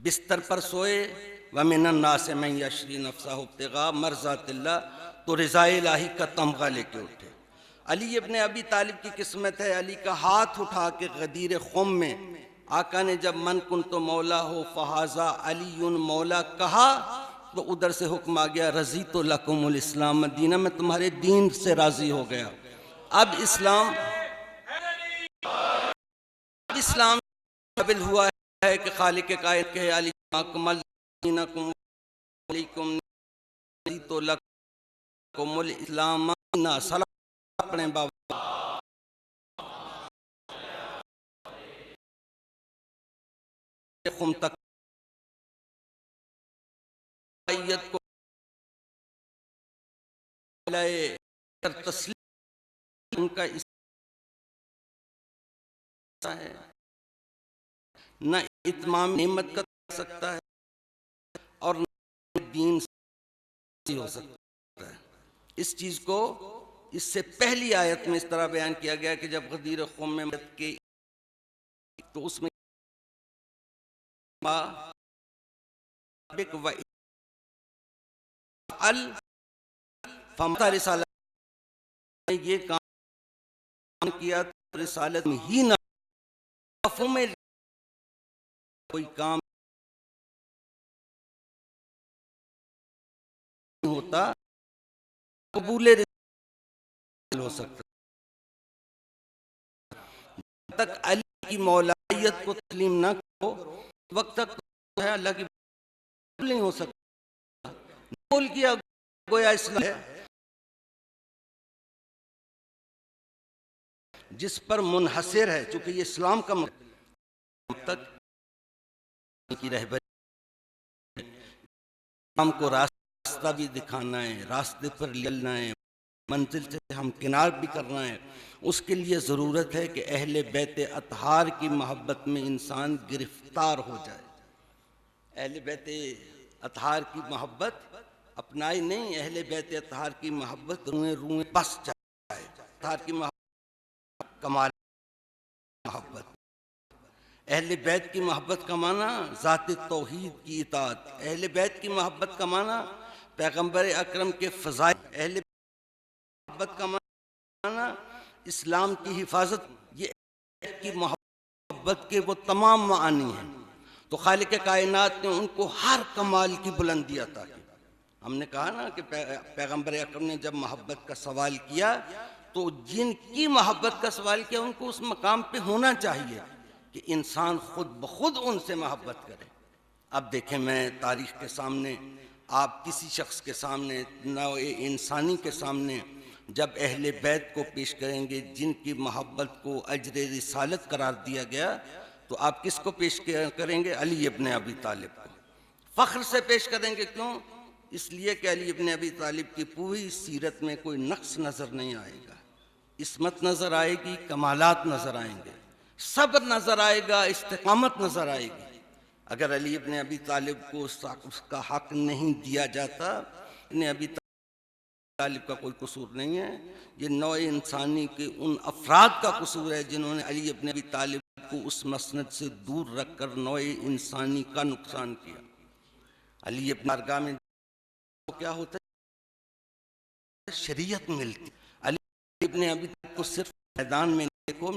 बिस्तर पर सोए, व मिनन नास मन यशरी नफ्सहु इब्तिगा मर्ज़ातिल्लाह, तो रिज़ाए इलाही का तमगा लेके उठे। अली इब्ने अबी तालिब की किस्मत है, अली का हाथ उठा के गदीर खुम में आका ने जब मन कुन तो मौला हो फहाजा अलीयुन मौला कहा, तो उधर से हुक्म आ गया रजी तो लकुमुल इस्लाम मदीना, में तुम्हारे दीन से राजी हो गया। अब इस्लाम काबिल हुआ है कि खालिक कायद के अली अकमल दीनकुम अलैकुम तो लकुमुल इस्लाम ना सलाम अपने बाबा खुम तक को तस्लीम उनका है, न इत्माम नेमत कर सकता है और न दीन से हो सकता है। इस चीज को इससे पहली आयत में इस तरह बयान किया गया कि जब गदीर क़ौम में मदद के, तो उसमें ये काम किया तो रिसालत में ही ना में कोई काम होता, कबूल हो सकता। जब तक अली की मौलायत को तस्लीम ना करो वक्त तक तो है अल्लाह की नहीं हो सकता। बोल किया गोया इस्लाम है जिस पर मुनहसिर है, चूंकि ये इस्लाम का तक की रहबरी, हमको रास्ता भी दिखाना है, रास्ते पर चलना है, मंजिल से हम किनार भी करना है। उसके लिए ज़रूरत है कि अहले बैत अतहार की मोहब्बत में इंसान गिरफ्तार हो जाए। अहले बैत अतहार की मोहब्बत अपनाई नहीं, अहले बैत अतहार की मोहब्बत रुएं रुएं बस जाए। अतहार की मोहब्बत कमाल मोहब्बत, अहले बैत की मोहब्बत का माना ज़ात तौहीद की इताअत, अहले बैत की मोहब्बत का माना पैगम्बर अकरम के फ़ज़ाइल, अहले मोहब्बत का माना इस्लाम की हिफाजत। ये की मोहब्बत के वो तमाम मानी हैं। तो खालिक कायनात ने उनको हर कमाल की बुलंदी अता की। हमने कहा ना कि पैगम्बर अकरम ने जब मोहब्बत का सवाल किया तो जिनकी मोहब्बत का सवाल किया उनको उस मकाम पे होना चाहिए कि इंसान खुद ब खुद उनसे मोहब्बत करे। अब देखें, मैं तारीख़ के सामने, आप किसी शख्स के सामने, नौए इंसानी के सामने जब अहले बैत को पेश करेंगे जिनकी मोहब्बत को अजर रिसालत करार दिया गया, तो आप किसको पेश करेंगे? अली इब्ने अबी तालिब को फ़ख्र से पेश करेंगे। क्यों? इसलिए कि अली इब्ने अबी तालिब की पूरी सीरत में कोई नक्स नज़र नहीं आएगा, इस्मत नज़र आएगी, कमालात नज़र आएंगे, सब्र नज़र आएगा, इस्तिक़ामत नज़र आएगी। अगर अली इब्ने अबी तालिब को उसका हक नहीं दिया जाता, इब्ने अबी तालिब का कोई कसूर नहीं है, ये नौ इंसानी के उन अफराद का कसूर है जिन्होंने अली इब्ने अबी तालिब को उस मसनद से दूर रखकर नौ इंसानी का नुकसान किया। अली इब्ने बारगाह में क्या होता है? शरीयत मिलती। अली इब्ने अबी तालिब को सिर्फ मैदान में देखो,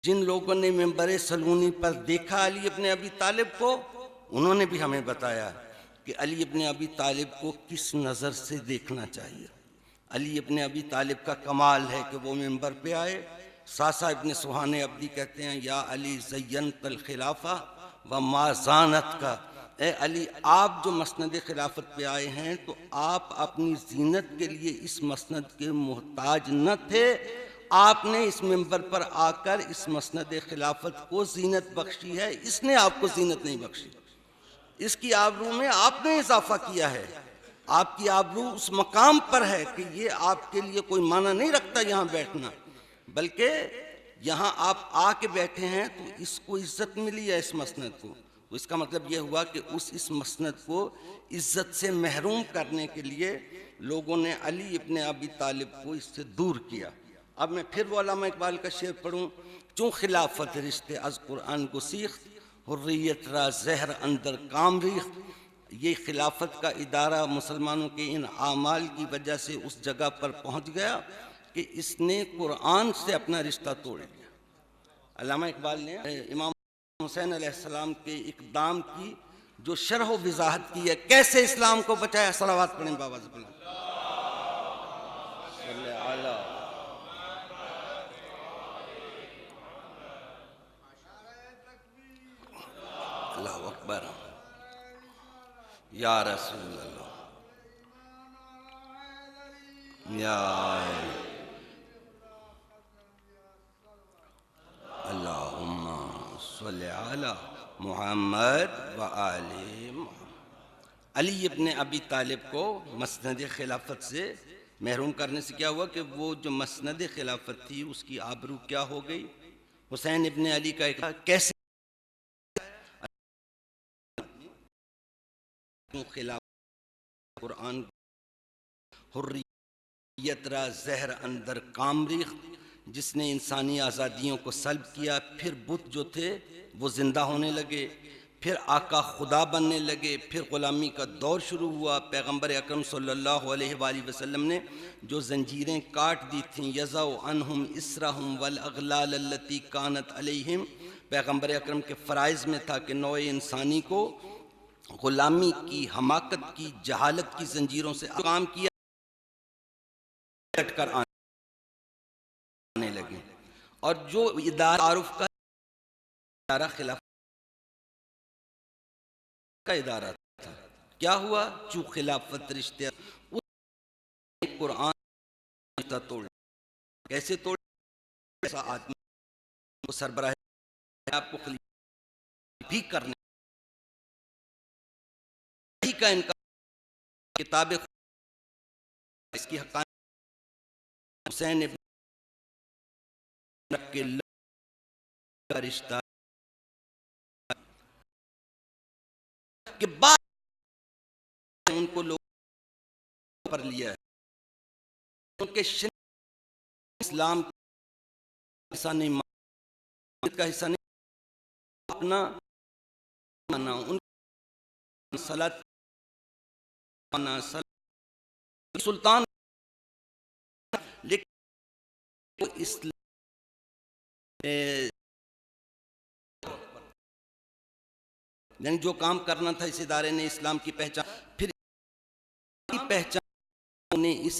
जिन लोगों ने मिंबर सलूनी पर देखा अली इब्ने अबी तालिब को, उन्होंने भी हमें बताया कि अली इब्ने अबी तालिब को किस नज़र से देखना चाहिए। अली इब्ने अबी तालिब का कमाल है कि वो मिंबर पे आए। सासा इब्ने सुहाने अब्दी कहते हैं, या अली ज़य्यनतल खिलाफा व माज़ानत का, ए अली आप जो मसनद खिलाफत पे आए हैं तो आप अपनी जीनत के लिए इस मसनद के मोहताज न थे, आपने इस मिंबर पर आकर इस मसनद खिलाफत को जीनत बख्शी है, इसने आपको जीनत नहीं बख्शी। इसकी आबरू में आपने इजाफा किया है, आपकी आबरू उस मकाम पर है कि ये आपके लिए कोई माना नहीं रखता यहाँ बैठना, बल्कि यहाँ आप आके बैठे हैं तो इसको इज्जत मिली है इस मसनद को। तो इसका मतलब ये हुआ कि इस मसनद को इज्जत से महरूम करने के लिए लोगों ने अली इब्ने अबी तालिब को इससे दूर किया। अब मैं फिर वो अल्लामा इकबाल का शेर पढ़ूँ, चूँ खिलाफत रिश्ते अज़ कुरान को सीख, हुर्रियत रा जहर अंदर कामरीख। ये खिलाफत का इदारा मुसलमानों के इन आमाल की वजह से उस जगह पर पहुंच गया कि इसने कुरान से अपना रिश्ता तोड़ लिया। अल्लामा इकबाल ने इमाम हुसैन अलैहिस्सलाम के इक़दाम की जो शरह व वज़ाहत की है, कैसे इस्लाम को बचाया। सलावत पढ़ें बाबा ज़िक्र अल्लाहु अकबर या रसूल अल्लाह या अल्लाहुम्मा सल्ली अला मुहम्मद व आले मुहम्मद। अली इब्ने अबी तालिब को मसनद खिलाफत से महरूम करने से क्या हुआ कि वो जो मसनद खिलाफत थी उसकी आबरू क्या हो गई। हुसैन इब्ने अली का एक कैसे खिलाफ कुरान हुर्रियत रा जहर अंदर कामरीख, जिसने इंसानी आज़ादियों को सल्ब किया। फिर बुत जो थे वो जिंदा होने लगे, फिर आका खुदा बनने लगे, फिर ग़ुलामी का दौर शुरू हुआ। पैगम्बर अकरम सल्लल्लाहु अलैहि वसल्लम ने जो जंजीरें काट दी थीं, यज़अ अन्हुम इसरहुम वल अग़लाल अल्लती कानत अलैहिम, पैगम्बर अकरम के फ़राइज़ में था कि नौ इंसानी को ग़ुलामी की, हमाकत की, जहालत की जंजीरों से काम किया, कर आने लगे। और जो इदारा तारुफ का इदारा खिलाफ का इदारा था, क्या हुआ, चू खिलाफत रिश्ते कुरान रिश्ता तोड़। कैसे तोड़, ऐसा आदमी को सरबराह आपको भी करने का इनका किताब इसकी हक़ानी हुसैन इब्न के रिश्ता के बाद उनको लोग पर लिया है, उनके इस्लाम का हिस्सा नहीं का हिस्सा नहीं अपना माना, उन सलात माना सुल्तान, लेकिन वो इस्लाम यानी जो काम करना था इस इदारे ने इस्लाम की पहचान, फिर पहचान ने इस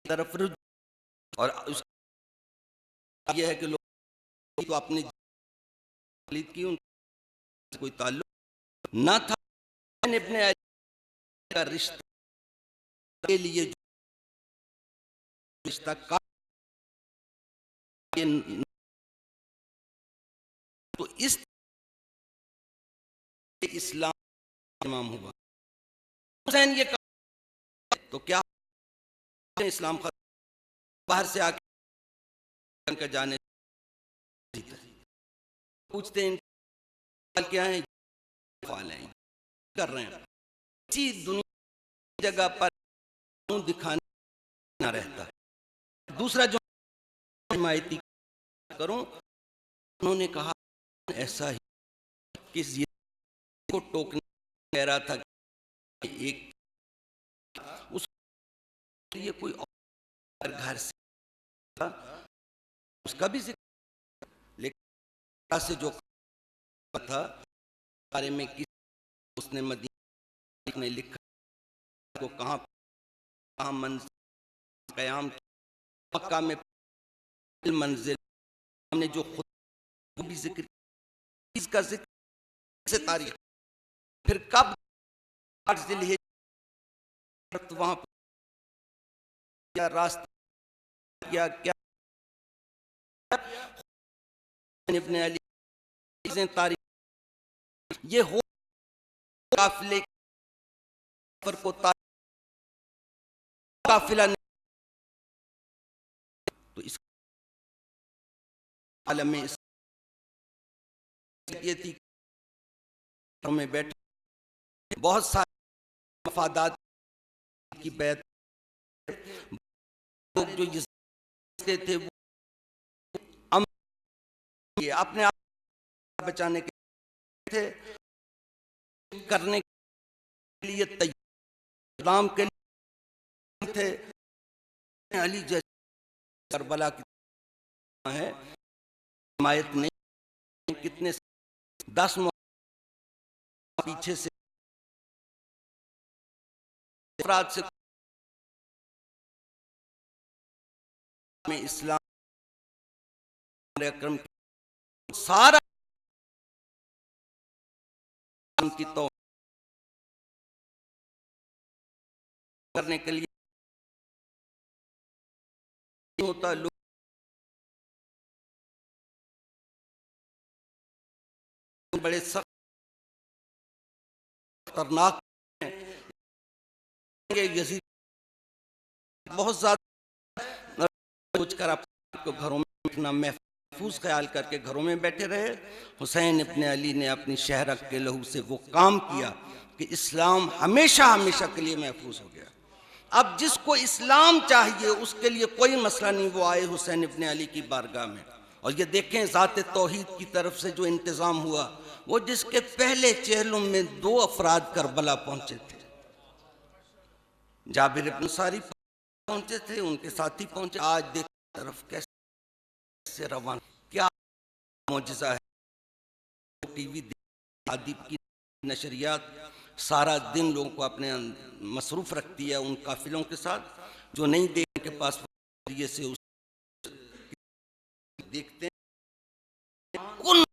तरफ रुझ, और उस यह है कि लोग तो अपनी की उनसे कोई ताल्लुक ना था। अपने का रिश्ता के लिए रिश्ता का तो इस इस्लाम इमाम हुआ। हुसैन ये तो क्या इस्लाम बाहर से आके जाने पूछते हैं क्या है, कर रहे हैं इसी दुनिया जगह पर दिखाने ना रहता। दूसरा जो हिमायती करूं, उन्होंने कहा ऐसा ही किस को टोकने कह रहा था कि एक उस ये कोई और घर से उसका भी जिक्र, लेकिन से जो था बारे में किस उसने मदीना में लिखा को कहाँ मंजिल क़याम मक्का में मंजिल, हमने जो खुद भी जिक्र इसका जिक्र से तारीख, फिर कब वहां क्या रास्ता क्या क्या इब्ने अली तारीख ये हो काफिले पर को काफिला नहीं, तो इस आलम में ये थी में बैठे बहुत सारे मफादात की बैत लोग जो जिससे थे वो अपने आप बचाने के थे करने के लिए तैयार के लिए थे। अली जैसे करबला की है हिमायत नहीं, कितने 10 पीछे से अफराद से में इस्लाम अकरम सारा की तो करने के लिए होता, लोग बड़े सख्त खतरनाक हैं। यजीद बहुत ज्यादा सोचकर आपको घरों में बैठना, महफूज ख्याल करके घरों में बैठे रहे। हुसैन इब्ने अली ने अपनी शहरक के लहू से वो काम किया कि इस्लाम हमेशा हमेशा के लिए महफूज हो गया। अब जिसको इस्लाम चाहिए उसके लिए कोई मसला नहीं, वो आए हुसैन इब्ने अली की बारगाह में। और ये देखें ज़ाते तौहीद की तरफ से जो इंतज़ाम हुआ, वो जिसके पहले चेहलों में 2 अफराद करबला पहुंचे थे। जाबिर इब्न सारी पहुंचे थे, उनके साथी पहुंचे। आज देख तरफ कैसे रवान, क्या मौजज़ा है। टीवी आदि की नशरियात सारा दिन लोगों को अपने मसरूफ रखती है उन काफिलों के साथ जो नहीं देख के पास ये से उस देखते हैं। कुल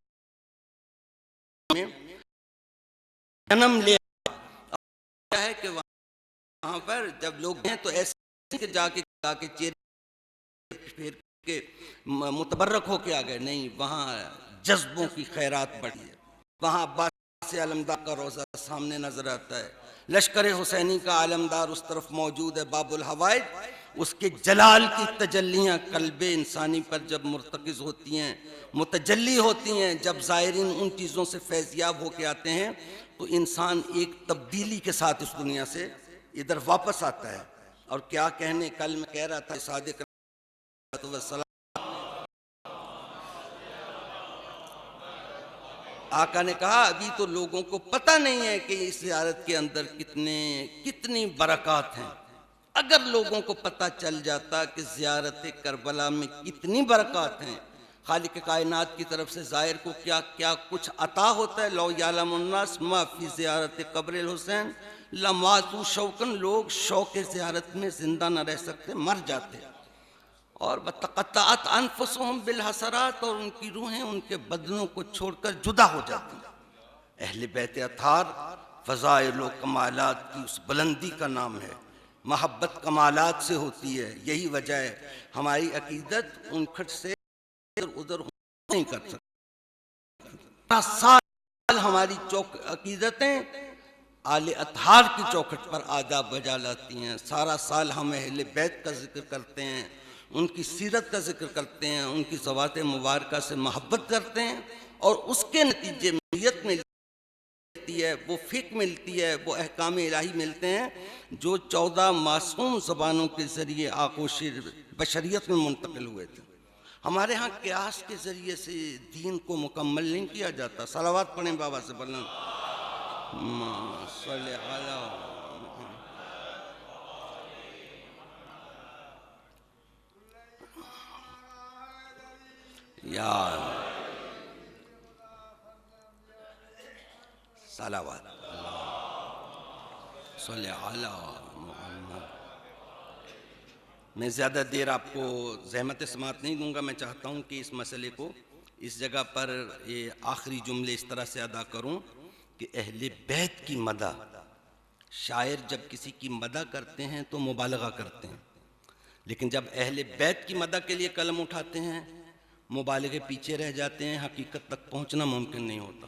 जन्म ले है कि वहां पर जब लोग हैं तो ऐसे जाके चेहरे फेर के मुतबर्रक होके आ गए, नहीं, वहां जज्बों की खैरात बढ़ी है। वहां अब्बास से आलमदार का रोज़ा सामने नजर आता है, लश्कर हुसैनी का आलमदार उस तरफ मौजूद है, बाबुल हवाइज। उसके जलाल की तजल्लियाँ कल्बे इंसानी पर जब मुर्तकिज़ होती हैं, मुतजल्ली होती हैं, जब ज़ायरीन उन चीज़ों से फैज़याब होके आते हैं तो इंसान एक तब्दीली के साथ इस दुनिया से इधर वापस आता है। और क्या कहने, कल मैं कह रहा था सादिक आका ने कहा अभी तो लोगों को पता नहीं है कि इस ज़ियारत के अंदर कितनी बरक़ात हैं। अगर लोगों को पता चल जाता कि ज़ियारत करबला में कितनी बरक़ात हैं, खालिक कायनात की तरफ से ज़ाहिर को क्या क्या कुछ अता होता है। लौ यालमुन्नास मा फी ज़ियारत कब्र हुसैन लमातू शौकन, लोग शौक़ ज़ियारत में ज़िंदा न रह सकते, मर जाते। और बतक़त्तअत अनफुसुहुम बिल हसरात, और उनकी रूहें उनके बदनों को छोड़कर जुदा हो जाती। अहले बैत अतार फ़ज़ाइल व कमालात की उस बुलंदी का नाम है, मोहब्बत कमालात से होती है। यही वजह है हमारी अकीदत उन खट से उधर नहीं कर सकती। साल हमारी अकीदतें आले अतहार की चौखट पर आदाब बजा लाती हैं। सारा साल हम अहले बैत का जिक्र करते हैं, उनकी सीरत का जिक्र करते हैं, उनकी ज़वात मुबारका से मोहब्बत करते हैं, और उसके नतीजे में नियत मिलती है, वो फ़िक मिलती है, वो अहकाम इलाही मिलते हैं जो 14 मासूम ज़बानों के ज़रिए आगोश बशरियत में मुंतकिल हुए थे। हमारे यहाँ क़ियास के ज़रिए से दीन को मुकम्मल नहीं किया जाता। सलावत पढ़ें बाबा से बोलें यार सलावत मैं ज़्यादा देर आपको ज़हमत समात नहीं दूंगा। मैं चाहता हूँ कि इस मसले को इस जगह पर ये आखिरी जुमले इस तरह से अदा करूँ कि अहले बैत की मदा, शायर जब किसी की मदा करते हैं तो मुबालगा करते हैं, लेकिन जब अहले बैत की मदा के लिए कलम उठाते हैं मुबालगे पीछे रह जाते हैं, हकीकत तक पहुँचना मुमकिन नहीं होता।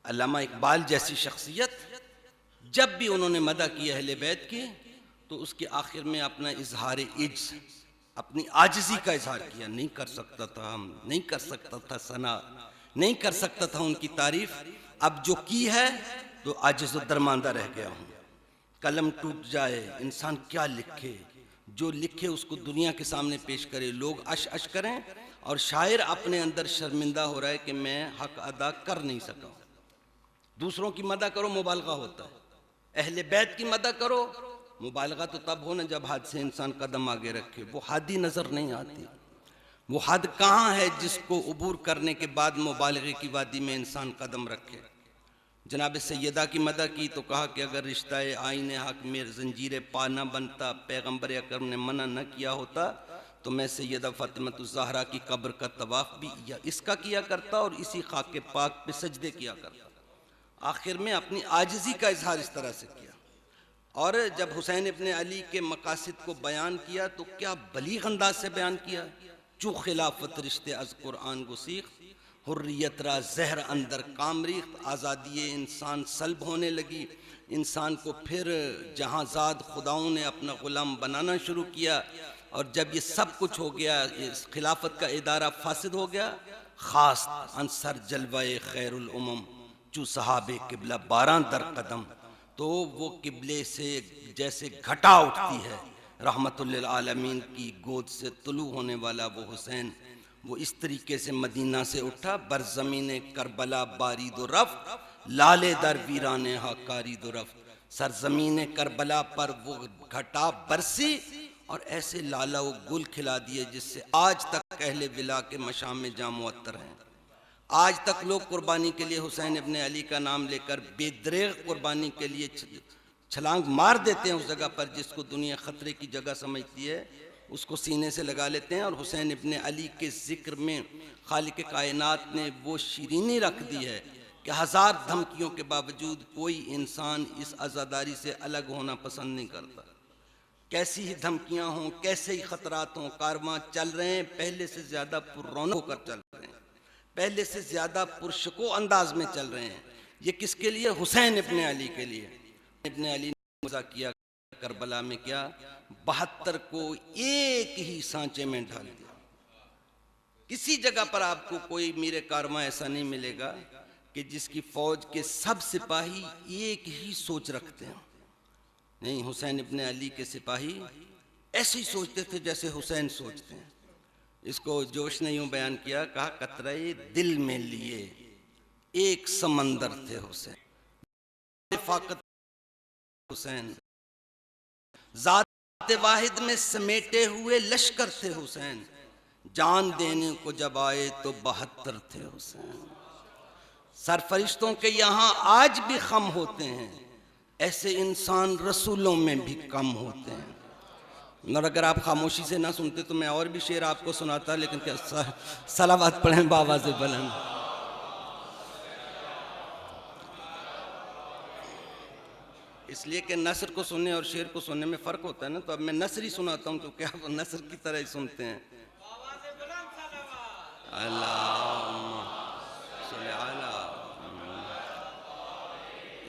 अल्लामा इकबाल जैसी शख्सियत जब भी उन्होंने मदा की अहले बैत की तो उसके आखिर में अपना इजहार इज्ज, अपनी आजिज़ी का इजहार किया। नहीं कर सकता था, हम नहीं कर सकता था सना, नहीं कर सकता था उनकी तारीफ, अब जो की है तो आजिज़ व दरमांदा रह गया हूँ। कलम टूट जाए इंसान क्या लिखे, जो लिखे उसको दुनिया के सामने पेश करे, लोग अश अश करें और शायर अपने अंदर शर्मिंदा हो रहा है कि मैं हक अदा कर नहीं सका। दूसरों की मदद करो मुबालगा होता है, अहले बैत की मदद करो मुबालगा तो तब हो ना जब हद से इंसान कदम आगे रखे। वो हद ही नज़र नहीं आती। वो हद कहाँ है जिसको उबूर करने के बाद मुबालगे की वादी में इंसान कदम रखे। जनाब सैयदा की मदद की तो कहा कि अगर रिश्ता आईने हक में जंजीर पा न बनता, पैगम्बर अकरम ने मना न किया होता तो मैं सैयदा फ़ातिमा-तुज़-ज़हरा की कब्र का तवाफ़ भी या इसका किया करता और इसी खाके पाक पे सजदे किया करता। आखिर में अपनी आजिज़ी का इजहार इस तरह से किया। और जब हुसैन इब्ने अली के मकासिद को बयान किया तो क्या बलीग़ अंदाज से बयान किया। चू खिलाफत रिश्ते अज़ कुरान गुसीख, हुर्रियत रा जहर अंदर कामरीख, आज़ादी इंसान सल्ब होने लगी। इंसान को फिर जहाँज़ाद खुदाओं ने अपना ग़ुलाम बनाना शुरू किया। और जब ये सब कुछ हो गया, इस खिलाफत का इदारा फासिद हो गया। ख़ास अंसर जलवाए खैरुल उमम चू सहाबे किबला 12 दर कदम, तो वो किबले से जैसे घटा उठती है रहमतुल लिल आलमीन की गोद से तुलू होने वाला वो हुसैन, वो इस तरीके से मदीना से उठा। बरज़मीने करबला बारीदो रफ़्त, लाले दर वीराने हाकारीदो रफ़्त। सरज़मीने करबला पर वो घटा बरसी और ऐसे लाला वो गुल खिला दिए जिससे आज तक अहले विला के मशाम में जाम मुअत्तर हैं। आज तक लोग कुर्बानी के लिए हुसैन इब्ने अली का नाम लेकर बेदरेग कुर्बानी के लिए छलांग मार देते हैं। उस जगह पर जिसको दुनिया खतरे की जगह समझती है उसको सीने से लगा लेते हैं। और हुसैन इब्ने अली के ज़िक्र में खालिक कायनात ने वो शीरीनी रख दी है कि हज़ार धमकियों के बावजूद कोई इंसान इस आज़ादारी से अलग होना पसंद नहीं करता। कैसी ही धमकियाँ हों, कैसे ही ख़तरात हों, कारवां चल रहे हैं, पहले से ज़्यादा पुररौनक होकर चल रहे हैं, पहले से ज़्यादा पुरशको अंदाज में चल रहे हैं। ये किसके लिए? हुसैन इब्ने अली के लिए। इब्ने अली ने मज़ा किया करबला में, क्या 72 को एक ही सांचे में ढाल दिया। किसी जगह पर आपको कोई मीरे कारवां ऐसा नहीं मिलेगा कि जिसकी फौज के सब सिपाही एक ही सोच रखते हैं। नहीं, हुसैन इब्ने अली के सिपाही ऐसे ही सोचते थे जैसे हुसैन सोचते हैं। इसको जोश ने यूं बयान किया, कहा कतरे दिल में लिए एक समंदर थे हुसैन, फाकत हुसैन, ज़ात वाहिद में समेटे हुए लश्कर थे हुसैन, जान देने को जब आए तो 72 थे हुसैन। सरफरिश्तों के यहाँ आज भी खम होते हैं, ऐसे इंसान रसूलों में भी कम होते हैं। और अगर आप खामोशी से ना सुनते तो मैं और भी शेर आपको सुनाता, लेकिन क्या सलावत पढ़ें बाबा से बुलंद। इसलिए कि नस्र को सुनने और शेर को सुनने में फ़र्क होता है ना। तो अब मैं नस्र ही सुनाता हूँ तो क्या आप नस्र की तरह ही सुनते हैं।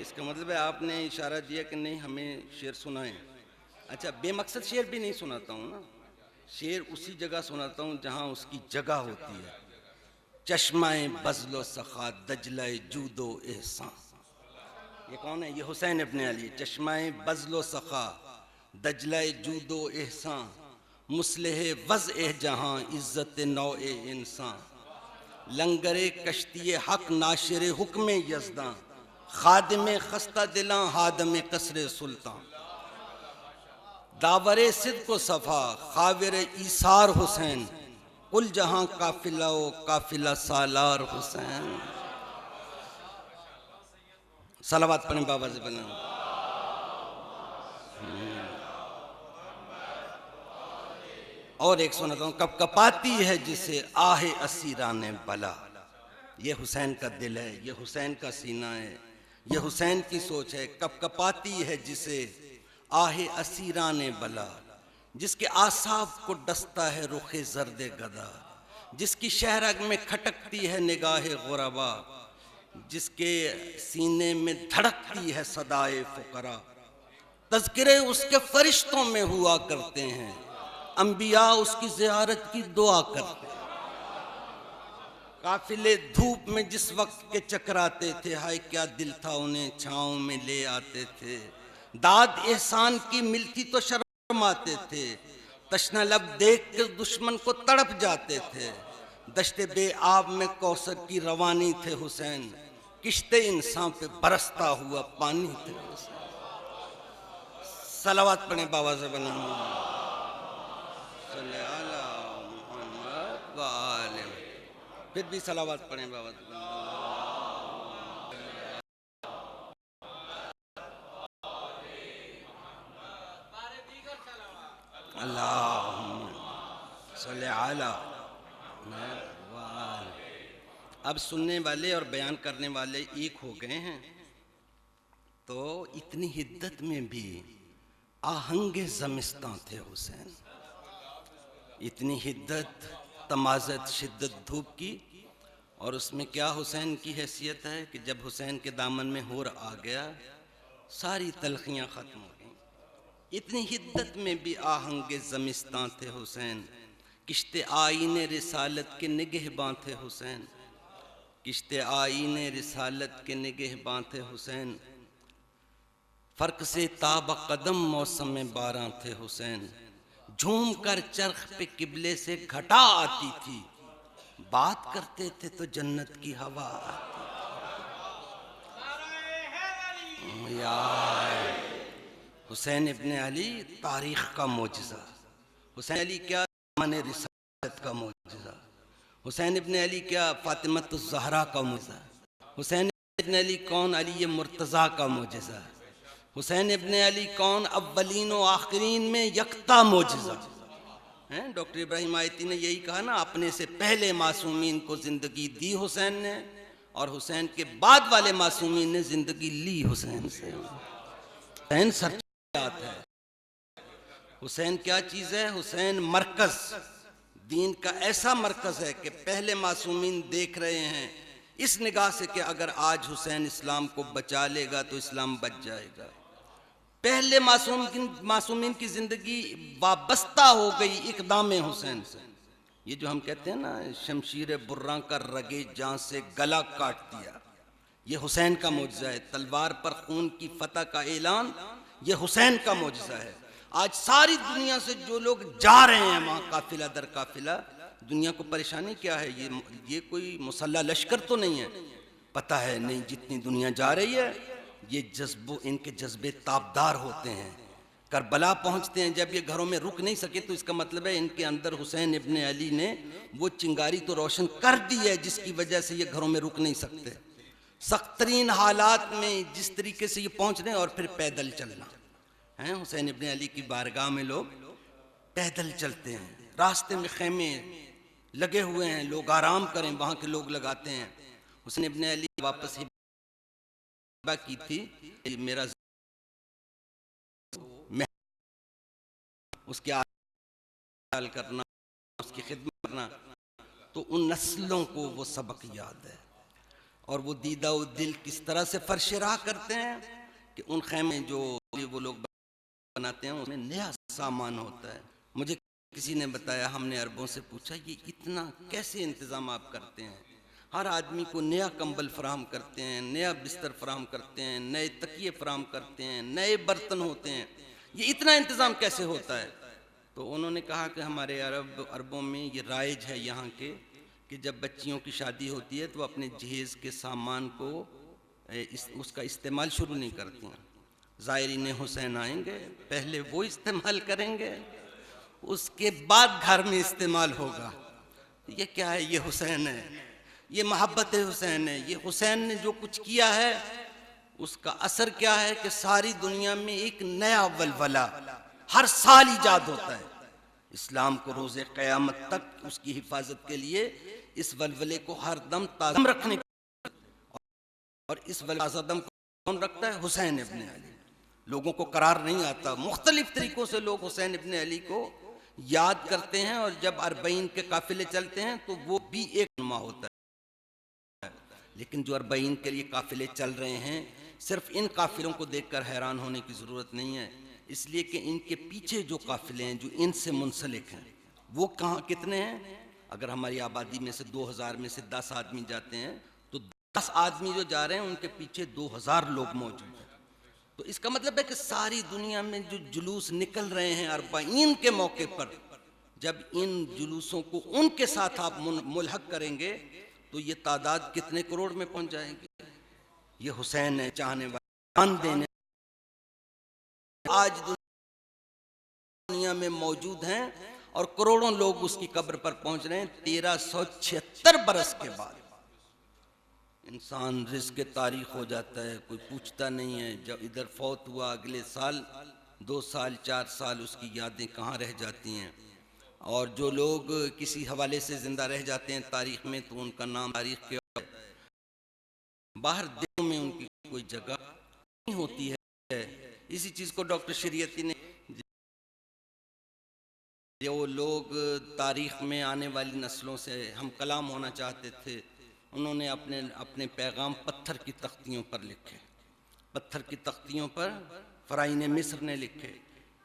इसका मतलब है आपने इशारा दिया कि नहीं हमें शेर सुनाएं। अच्छा, बेमकसद शेर भी नहीं सुनाता हूँ ना, शेर उसी जगह सुनाता हूँ जहाँ उसकी जगह होती है। चश्माए बज़लो सखा दजलाए जूदो एहसान, ये कौन है? ये हुसैन इब्ने अली। चश्माए बज़लो सखा दजलाए जूदो एहसान, मुस्लिह वज़ एह जहाँ इज़्ज़त नौ ए इंसान, लंगरे कश्ती हक नाशिर हुक्म यज़दां, खादिम खस्ता दिलां हादम कसरे सुल्तान, दावरे सिद्क़ को सफ़ा खाविर ईसार हुसैन, कुल जहाँ काफिला ओ काफिला सालार हुसैन। सलावत पढ़ें बाबा से बना। और एक सुनाता हूँ, कब कपाती है जिसे आहे असीराने बला, ये हुसैन का दिल है, ये हुसैन का सीना है, ये हुसैन की सोच है। कब कपाती है जिसे आहे असीराने बला, जिसके आसाब को डसता है रुखे जर्दे गदा, जिसकी शहरग में खटकती है निगाहे गुरबा, जिसके सीने में धड़कती है सदाए फुकरा, तज़किरे उसके फरिश्तों में हुआ करते हैं, अंबिया उसकी ज़ियारत की दुआ करते हैं। काफिले धूप में जिस वक्त के चकराते थे, हाय क्या दिल था उन्हें छाँव में ले आते थे, दाद एहसान की मिलती तो शर्माते थे, तश्ना लब देख के दुश्मन को तड़प जाते थे, दश्ते बे आब में कौसर की रवानी थे हुसैन, किश्ते इंसान पे बरसता हुआ पानी थे हुसैन। सलावत पढ़े बाबा से बना फिर भी सलावत पढ़े बाबा से अब सुनने वाले और बयान करने वाले एक हो गए हैं, तो इतनी हिद्दत में भी आहंगे ज़मिस्तां थे हुसैन। इतनी हिद्दत, तमाज़त, शिद्दत धूप की, और उसमें क्या हुसैन की हैसियत है कि जब हुसैन के दामन में होर आ गया सारी तलखियाँ ख़त्म हो गईं। इतनी हिद्दत में भी आहंगे ज़मिस्तां थे हुसैन, किश्ते आईने रिसालत के निगहबां थे हुसैन, किश्ते आईने रिसालत के निगहबां थे हुसैन। फ़र्क से ताब कदम मौसम में बारां थे हुसैन, झूम कर चरख पे किबले से घटा आती थी, बात करते थे तो जन्नत की हवा आती थी। हुसैन इब्ने अली तारीख़ का मोजज़ा, हुसैन अली क्या ज़माने रिसालत का मोजज़ा, हुसैन इब्ने अली क्या फ़ातिमतुज़ ज़हरा का मोजज़ा, हुसैन इब्ने अली कौन अली मुर्तज़ा का मोजज़ा, हुसैन इब्ने अली कौन अव्वलीन व आखिरीन में यकता मोजज़ा हैं। डॉक्टर इब्राहिम आयती ने यही कहा ना, अपने से पहले मासूमीन को ज़िंदगी दी हुसैन ने, और हुसैन के बाद वाले मासूमीन ने ज़िंदगी ली हुसैन से। हुसैन सच्चात है, हुसैन क्या चीज़ है? हुसैन मरकज़, दीन का ऐसा मरकज़ है कि पहले मासूमीन देख रहे हैं इस निगाह से कि अगर आज हुसैन इस्लाम को बचा लेगा तो इस्लाम बच जाएगा। पहले मासूमीन की ज़िंदगी वाबस्ता हो गई इक़दाम हुसैन से। ये जो हम कहते हैं ना, शमशीर बुर्रा का रगे जान से गला काट दिया, ये हुसैन का मोजज़ा है। तलवार पर खून की फतह का ऐलान, ये हुसैन का मोजज़ा है। आज सारी दुनिया से जो लोग जा रहे हैं वहाँ काफिला दर काफिला, दुनिया को परेशानी क्या है? ये कोई मुसल्ला लश्कर तो नहीं है, पता है नहीं जितनी दुनिया जा रही है, ये इनके जज्बे ताबदार होते हैं। करबला पहुँचते हैं, जब ये घरों में रुक नहीं सके तो इसका मतलब है इनके अंदर हुसैन इब्ने अली ने वो चिंगारी तो रोशन कर दी है जिसकी वजह से ये घरों में रुक नहीं सकते। सख्त तरीन हालात में जिस तरीके से ये पहुँच रहे हैं, और फिर पैदल चलना है। हुसैन इब्ने अली की बारगाह में लोग पैदल चलते हैं, रास्ते में खेमे लगे हुए हैं, लोग आराम करें वहाँ के लोग लगाते हैं। हुसैन इब्ने अली वापस की थी मेरा उसके आल करना, उसकी खिदमत करना, तो उन नस्लों को वो सबक याद है। और वो दीदा व दिल किस तरह से फर्श राह करते हैं कि उन खेमे जो वो लोग बनाते हैं उसमें नया सामान होता है। मुझे किसी ने बताया, हमने अरबों से पूछा ये इतना कैसे इंतज़ाम आप करते हैं? हर आदमी को नया कंबल फराहम करते हैं, नया बिस्तर फराहम करते हैं, नए तकिए फराहम करते हैं, नए बर्तन होते हैं, ये इतना इंतज़ाम कैसे होता है? तो उन्होंने कहा कि हमारे अरबों में ये राइज है यहाँ के कि जब बच्चियों की शादी होती है तो अपने जहेज़ के सामान को उसका इस्तेमाल शुरू नहीं करती हैं। ज़ायरीन हुसैन आएंगे, पहले वो इस्तेमाल करेंगे, उसके बाद घर में इस्तेमाल होगा। ये क्या है? ये हुसैन है, ये मोहब्बत हुसैन है। ये हुसैन ने जो कुछ किया है उसका असर क्या है कि सारी दुनिया में एक नया वलवला हर साल ईजाद होता है। इस्लाम को रोज़े क़यामत तक उसकी हिफाजत के लिए इस वलवले को हर दम ताज़ा रखने, और इस ताज़ा दम कौन रखता है? हुसैन इब्ने अली। लोगों को करार नहीं आता, मुख्तलिफ तरीक़ों से लोग हुसैन इब्ने अली को याद करते हैं, और जब अरबईन के काफ़िले चलते हैं तो वो भी एक नुमा होता है। लेकिन जो अरबईन के लिए काफ़िले चल रहे हैं, सिर्फ इन काफ़िलों को देखकर हैरान होने की ज़रूरत नहीं है, इसलिए कि इनके पीछे जो काफ़िले हैं जो इनसे मुंसलिक हैं वो कहाँ कितने हैं? अगर हमारी आबादी में से 2000 में से 10 आदमी जाते हैं तो 10 आदमी जो जा रहे हैं उनके पीछे 2000 लोग मौजूद हैं। तो इसका मतलब है कि सारी दुनिया में जो जुलूस निकल रहे हैं अरबाईन के मौके पर, जब इन जुलूसों को उनके साथ आप मुल्हक करेंगे तो ये तादाद कितने करोड़ में पहुंच जाएगी। ये हुसैन है चाहने वाले, जान देने आज दुनिया में मौजूद हैं और करोड़ों लोग उसकी कब्र पर पहुंच रहे हैं 1376 बरस के बाद। इंसान रिज़्क़ के तारीख हो जाता है, कोई पूछता नहीं है। जब इधर फौत हुआ अगले साल 2 साल 4 साल उसकी यादें कहाँ रह जाती हैं। और जो लोग किसी हवाले से जिंदा रह जाते हैं तारीख में तो उनका नाम तारीख के बाहर देशों में उनकी कोई जगह नहीं होती है। इसी चीज़ को डॉक्टर शरीयती ने, जो लोग तारीख में आने वाली नस्लों से हम कलाम होना चाहते थे, उन्होंने अपने अपने पैगाम पत्थर की तख्तियों पर लिखे। पत्थर की तख्तियों पर फ़राइन मिस्र ने लिखे।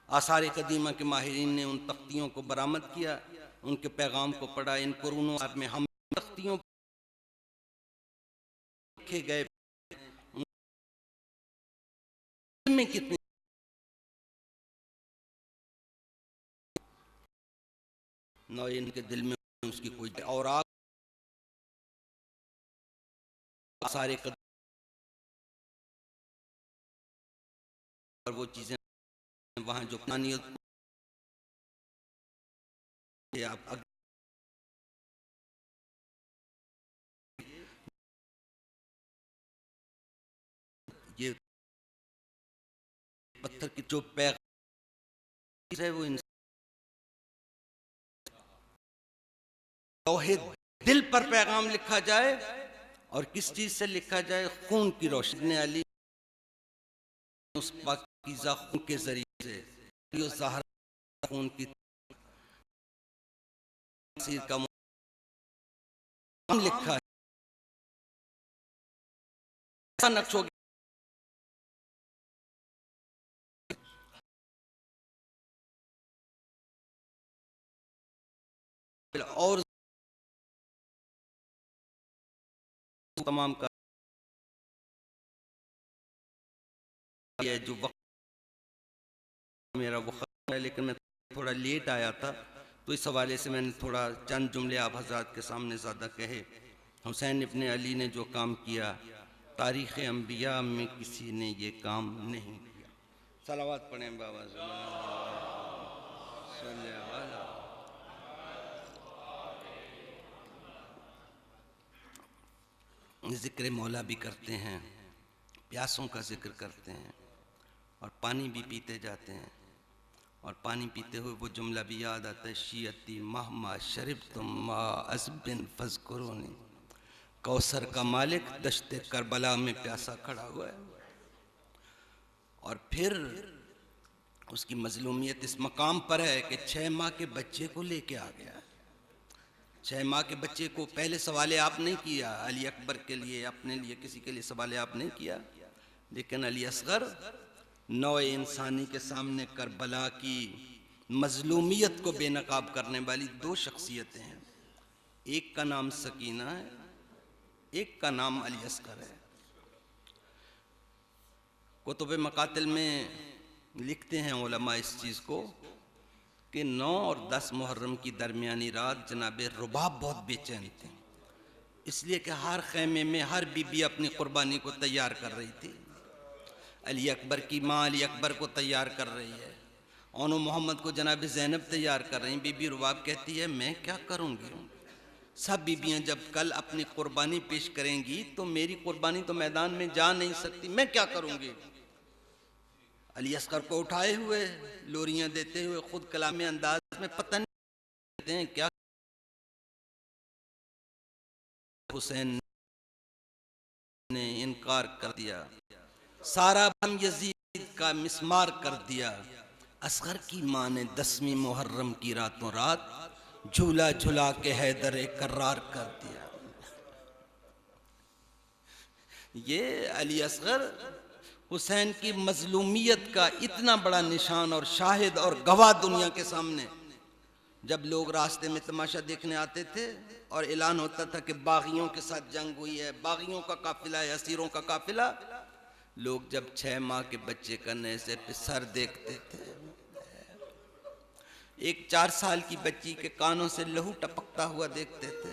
आसार कदीमा के माहिरीन ने उन तख्तियों को बरामद किया, उनके पैगाम को पढ़ा। इन कुरूनों में हम तख्तियों लिखे गए में कितने न इनके दिल में उसकी कोई और आप सारे और वो चीजें वहां जो पुरानी आप ये पत्थर की जो पैगाम है वो तौहीद दिल पर पैगाम लिखा जाए। और किस चीज से लिखा जाए? खून की रोशनी। अली उस पाकीज़ा खून के जरिए से ज़हरा खून की तस्वीर का लिखा है। ऐसा नक्श हो गया और तमाम का ये जो वक्त मेरा वक्त है, लेकिन मैं थोड़ा लेट आया था तो इस हवाले से मैंने थोड़ा चंद जुमले आप हज़रात के सामने ज़्यादा कहे। हुसैन इब्ने अली ने जो काम किया तारीख़ अंबिया में किसी ने ये काम नहीं किया। सलावत पढ़ें बाबा। ज़िक्र मौला भी करते हैं, प्यासों का जिक्र करते हैं और पानी भी पीते जाते हैं। और पानी पीते हुए वो जुमला भी याद आता है, शियती महमा शरीब तुम मा अज़बिन फ़ज़कुरूनी। कौसर का मालिक दश्ते करबला में प्यासा खड़ा हुआ है। और फिर उसकी मज़लूमियत इस मकाम पर है कि 6 माह के बच्चे को लेके आ गया। 6 माह के बच्चे को पहले सवाल आप नहीं किया, अली अकबर के लिए, अपने लिए, किसी के लिए सवाल आप नहीं किया। लेकिन अली असगर नौ इंसानी के सामने करबला की मजलूमियत को बेनकाब करने वाली 2 शख्सियतें हैं। एक का नाम सकीना है, एक का नाम अली असगर है। कुतुब मकातिल में लिखते हैं उलमा इस चीज़ को कि 9 और 10 मुहर्रम की दरमियानी रात जनाब रुबाब बहुत बेचैन थे, इसलिए कि हर खैमे में हर बीबी अपनी कुर्बानी को तैयार कर रही थी। अली अकबर की माँ अली अकबर को तैयार कर रही है, ओनो मोहम्मद को जनाब ज़ैनब तैयार कर रही। बीबी रुबाब कहती है मैं क्या करूँगी? सब बीबियाँ जब कल अपनी कुर्बानी पेश करेंगी तो मेरी कुर्बानी तो मैदान में जा नहीं सकती, मैं क्या करूँगी? अली असगर को उठाए हुए लोरियां देते हुए खुद कलामी अंदाज में पता नहीं देते हैं क्या। हुसैन ने इनकार कर दिया, सारा बम यजीद का मिसमार कर दिया। असगर की माँ ने 10वीं मुहर्रम की रातों रात झूला झूला के हैदर करार कर दिया। ये अली असगर हुसैन की मजलूमियत का इतना बड़ा निशान और शाहिद और गवाह दुनिया के सामने। जब लोग रास्ते में तमाशा देखने आते थे और ऐलान होता था कि बागियों के साथ जंग हुई है, बागियों का काफिला है, असीरों का काफिला, लोग जब 6 माह के बच्चे का नए से सर देखते थे, एक 4 साल की बच्ची के कानों से लहू टपकता हुआ देखते थे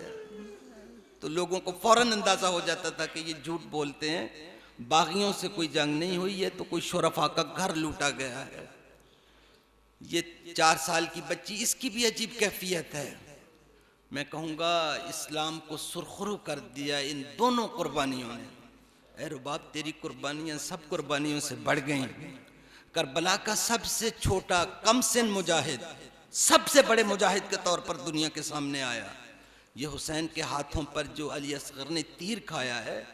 तो लोगों को फौरन अंदाजा हो जाता था कि ये झूठ बोलते हैं, बागियों से कोई जंग नहीं हुई है, तो कोई शुरफा का घर लूटा गया है। ये 4 साल की बच्ची, इसकी भी अजीब कैफियत है। मैं कहूँगा इस्लाम को सुरखरू कर दिया इन दोनों कुर्बानियों ने। ए रुबाब, तेरी कुर्बानियाँ सब कुर्बानियों से बढ़ गई। करबला का सबसे छोटा कम सिन मुजाहिद सबसे बड़े मुजाहिद के तौर पर दुनिया के सामने आया। ये हुसैन के हाथों पर जो अली असगर ने तीर खाया है,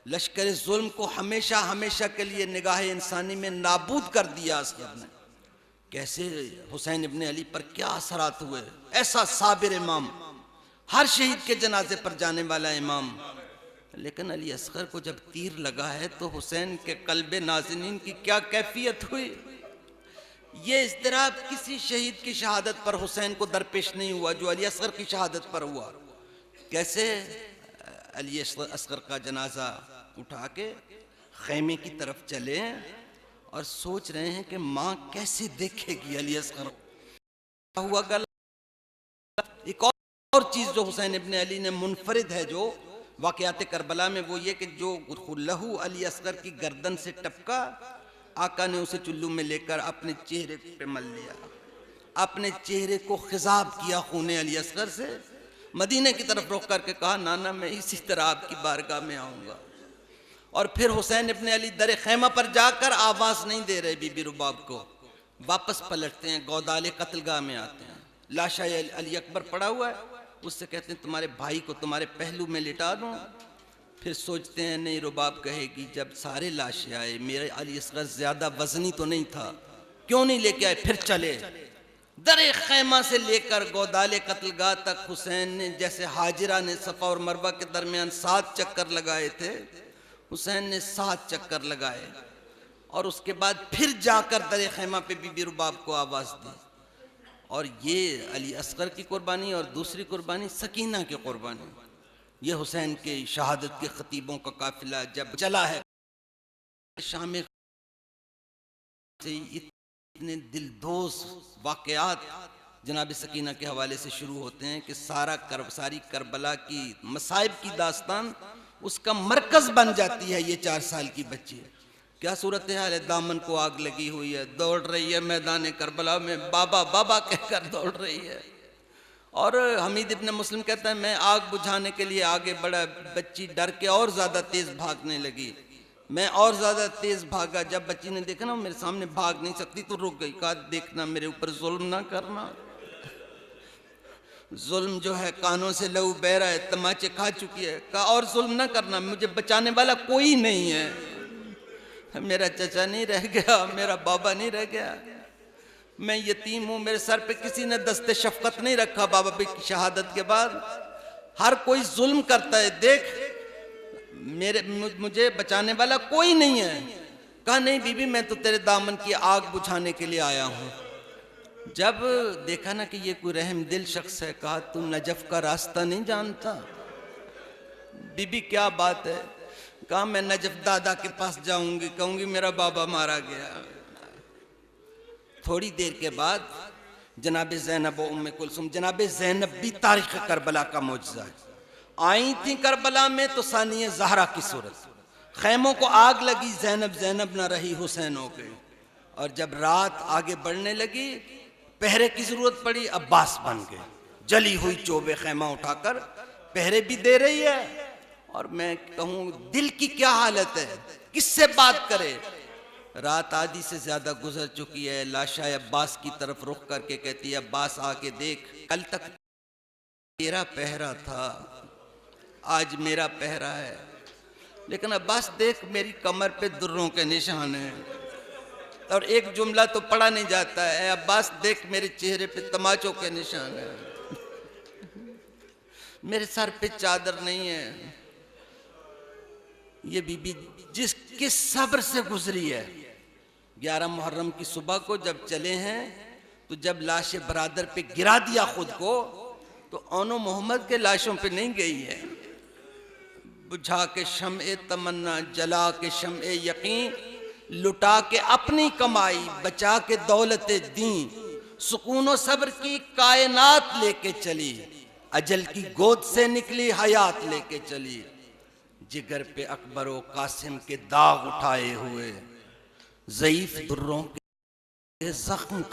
लश्कर जुल्म को हमेशा हमेशा के लिए निगाह इंसानी में नाबूद कर दिया असगर ने। कैसे हुसैन इब्ने अली पर क्या असरात हुए। ऐसा साबिर इमाम, हर शहीद के जनाजे पर जाने वाला इमाम, लेकिन अली असगर को जब तीर लगा है तो हुसैन के कल्बे नाज़नीन की क्या कैफियत हुई। ये इज़्तिराब किसी शहीद की शहादत पर हुसैन को दरपेश नहीं हुआ जो अली असगर की शहादत पर हुआ। कैसे अली असगर का जनाजा उठा के खैमे की तरफ चले और सोच रहे हैं कि माँ कैसे देखेगी अली असगर हुआ गला। एक और चीज़ जो हुसैन इब्ने अली ने मुनफरिद है जो वाक़यात करबला में, वो ये कि जो लहू अली असगर की गर्दन से टपका, आका ने उसे चुल्लू में लेकर अपने चेहरे पे मल लिया, अपने चेहरे को खिजाब किया खूने अली असगर से, मदीने की तरफ रुख करके कहा, नाना मैं इसी तरह आपकी बारगाह में आऊँगा। और फिर हुसैन इब्ने अली दर खैमा पर जाकर आवाज़ नहीं दे रहे बीबी रुबाब को, वापस पलटते हैं, गौदाले कत्लगाह में आते हैं, लाशा अली अकबर पड़ा हुआ है, उससे कहते हैं तुम्हारे भाई को तुम्हारे पहलू में लिटा दूँ। फिर सोचते हैं नहीं, रुबाब कहेगी जब सारे लाशें आए, मेरे अली असगर ज़्यादा वजनी तो नहीं था, क्यों नहीं लेके आए। फिर चले दरे खैमा से लेकर गौदाले कत्लगाह तक हुसैन ने, जैसे हाजिरा ने सफ़ा और मरवा के दरमियान 7 चक्कर लगाए थे, हुसैन ने 7 चक्कर लगाए और उसके बाद फिर जाकर दरे खैमा पे बीबी रुबाब को आवाज़ दी। और ये अली असगर की कुर्बानी और दूसरी कुर्बानी सकीना की कुर्बानी। ये हुसैन के शहादत के खतीबों का काफिला जब चला है, शाम से इतने दिलदोज़ वाक़यात जनाब सकीना के हवाले से शुरू होते हैं कि सारी करबला की मसाइब की दास्तान उसका मरकज़ बन जाती है। ये 4 साल की बच्ची क्या सूरत हाल है, दामन को आग लगी हुई है, दौड़ रही है मैदान करबला में, बाबा बाबा कहकर दौड़ रही है। और हमीद इब्न मुस्लिम कहता है मैं आग बुझाने के लिए आगे बढ़ा, बच्ची डर के और ज़्यादा तेज़ भागने लगी, मैं और ज़्यादा तेज़ भागा। जब बच्ची ने देखा ना मेरे सामने भाग नहीं सकती तो रुक गई, कहा देखना मेरे ऊपर जुल्म ना करना, जुल्म जो है कानों से लहू बह रहा है, तमाचे खा चुकी है, कहा और जुल्म ना करना, मुझे बचाने वाला कोई नहीं है, मेरा चचा नहीं रह गया, मेरा बाबा नहीं रह गया, मैं यतीम हूँ, मेरे सर पे किसी ने दस्ते शफकत नहीं रखा बाबा की शहादत के बाद, हर कोई जुल्म करता है, देख मुझे बचाने वाला कोई नहीं है। कहा नहीं बीबी मैं तो तेरे दामन की आग बुझाने के लिए आया हूँ। जब देखा ना कि ये कोई रहम दिल शख्स है, कहा तू नजफ का रास्ता नहीं जानता। बीबी क्या बात है, कहा मैं नजफ दादा के पास जाऊंगी, कहूंगी मेरा बाबा मारा गया। थोड़ी देर के बाद जनाब ज़ैनब व उम्मे कुलसुम, जनाब ज़ैनब भी तारीख़ करबला का मौजज़ा है, आई थी करबला में तो सानिया ज़हरा की सूरत, खैमों को आग लगी, ज़ैनब ज़ैनब ना रही, हुसैन हो गई। और जब रात आगे बढ़ने लगी, पहरे की ज़रूरत पड़ी, अब्बास बन गए, जली हुई चोबे खैमा उठाकर पहरे भी दे रही है। और मैं कहूँ दिल की क्या हालत है, किससे बात करे। रात आधी से ज़्यादा गुजर चुकी है, लाशा अब्बास की तरफ रुख करके कहती है अब्बास आके देख, कल तक तेरा पहरा था, आज मेरा पहरा है, लेकिन अब्बास देख मेरी कमर पे दुर्रों के निशान हैं और एक जुमला तो पढ़ा नहीं जाता है, अब्बास देख मेरे चेहरे पे तमाचों के निशान हैं, मेरे सर पे चादर नहीं है। ये बीबी किस सब्र से गुजरी है। 11 मुहर्रम की सुबह को जब चले हैं तो जब लाश बरादर पे गिरा दिया खुद को, तो ओनो मोहम्मद के लाशों पे नहीं गई है, बुझा के शम्ए तमन्ना, जला के शम्ए यकीन, लुटा के अपनी कमाई, बचा के दौलत दी, सुकून और सब्र की कायनात लेके चली, अजल की गोद से निकली हयात लेके चली। जिगर पे अकबर व कासिम के दाग उठाए हुए, ज़ईफ दुर्रों के जख्म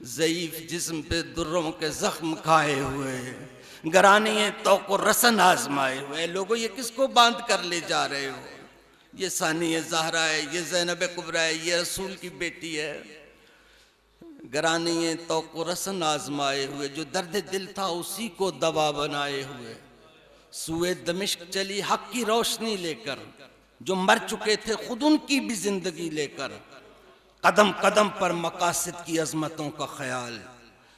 ज़ईफ जिस्म पे दुर्रों के जख्म खाए हुए, घराने तो को रसन आजमाए हुए। लोगों ये किसको बांध कर ले जा रहे हो? ये सानिया ज़हरा है, ये ज़ैनब कुबरा है, ये रसूल की बेटी है। घराने तो को रसन आजमाए हुए, जो दर्द दिल था उसी को दवा बनाए हुए। सुए दमिश्क चली हक की रोशनी लेकर, जो मर चुके थे खुद उनकी भी जिंदगी लेकर। कदम कदम पर मकासद की अजमतों का ख्याल,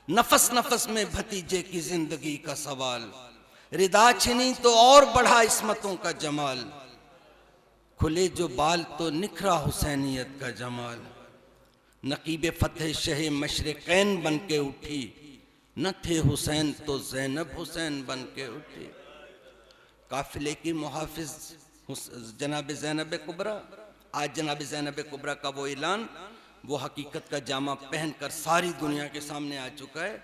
नफस नफस में भतीजे की जिंदगी का सवाल। रिदा छिनी तो और बढ़ा इस्मतों का जमाल, खुले जो बाल तो निखरा हुसैनियत का जमाल। नकीब फतेह शह मशरिकैन बन के उठी, न थे हुसैन तो ज़ैनब हुसैन बन के उठी। काफिले की मुहाफिज जनाब ज़ैनब कुबरा। आज जनाब ज़ैनब कुबरा का वो ऐलान, वो हकीकत का जामा पहनकर सारी दुनिया के सामने आ चुका है।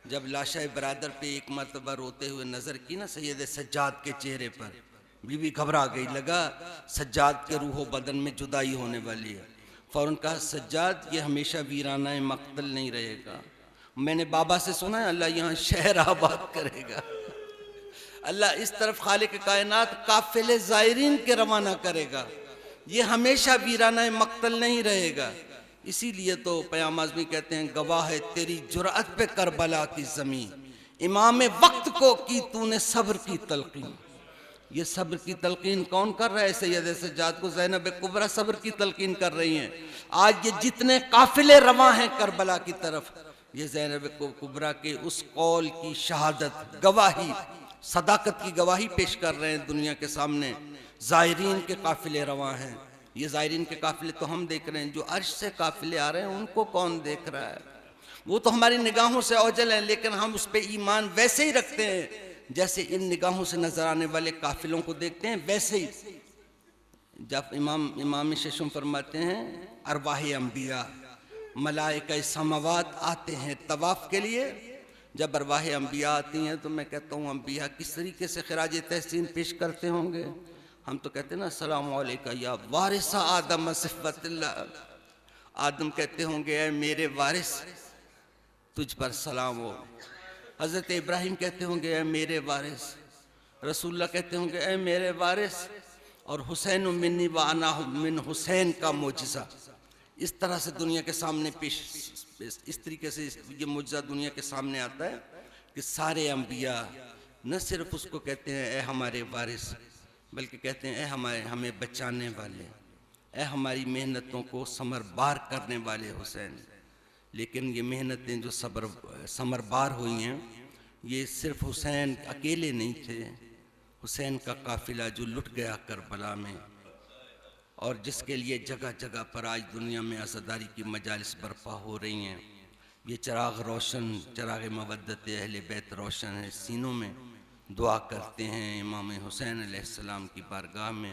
जब लाशा बरादर पे एक मरतबा रोते हुए नजर की ना सैयद सज्जाद के चेहरे पर, बीवी घबरा गई, लगा सज्जाद के रूह बदन में जुदाई होने वाली है। फौरन कहा, सज्जाद ये हमेशा वीराना मक्तल नहीं रहेगा। मैंने बाबा से सुना है अल्लाह यहाँ शहर आबाद करेगा। अल्लाह इस तरफ खालिक कायनात काफिले ज़ायरीन के रवाना करेगा। ये हमेशा वीराना मक्तल नहीं रहेगा। इसीलिए तो क़याम आज़मी कहते हैं, गवाह है तेरी जुरअत पे करबला की ज़मीन, इमाम वक्त को की तूने सब्र की तलकीन। ये सब्र की तलकीन कौन कर रहा है? सैयद सज्जाद को ज़ैनब कुबरा सब्र की तलकीन कर रही हैं। आज ये जितने काफिले रवां हैं करबला की तरफ, ये ज़ैनब कुबरा के उस कौल की शहादत, गवाही, सदाकत की गवाही पेश कर रहे हैं दुनिया के सामने। ज़ायरीन के काफिले रवां हैं। ये ज़ायरीन के काफिले तो हम देख रहे हैं, जो अर्श से काफिले आ रहे हैं उनको कौन देख रहा है? वो तो हमारी निगाहों से ओझल है, लेकिन हम उस पर ईमान वैसे ही रखते हैं जैसे इन निगाहों से नजर आने वाले काफिलों को देखते हैं। वैसे ही जब इमाम शशम फरमाते हैं, अरवाह अंबिया मलाइका समावात आते हैं तवाफ के लिए। जब अरवाह अंबिया आती हैं तो मैं कहता हूँ, अंबिया किस तरीके से खिराज तहसीन पेश करते होंगे। हम तो कहते हैं ना, अस्सलामु अलैका या वारिसा आदम सिफ़तिल्लाह। आदम कहते होंगे, ऐ मेरे वारिस तुझ पर सलाम हो। हज़रत इब्राहिम कहते होंगे, ऐ मेरे वारिस। रसूलुल्लाह कहते होंगे, ऐ मेरे वारिस। और हुसैन मिन्नी व अना मिन हुसैन का मोजिज़ा इस तरह से दुनिया के सामने पेश, इस तरीके से ये मोजिज़ा दुनिया के सामने आता है कि सारे अंबिया न सिर्फ उसको कहते हैं ऐ हमारे वारिस, बल्कि कहते हैं ऐ हमें बचाने वाले, ऐ हमारी मेहनतों को समरबार करने वाले हुसैन। लेकिन ये मेहनतें जो समरबार हुई हैं, ये सिर्फ हुसैन अकेले नहीं थे। हुसैन का काफिला जो लुट गया करबला में, और जिसके लिए जगह जगह पर आज दुनिया में अज़ादारी की मजालिस बर्पा हो रही हैं। ये चिराग रोशन, चिराग मवद्दत अहले बैत रोशन है सीनों में। दुआ करते हैं इमाम हुसैन अलैहिस्सलाम की बारगाह में।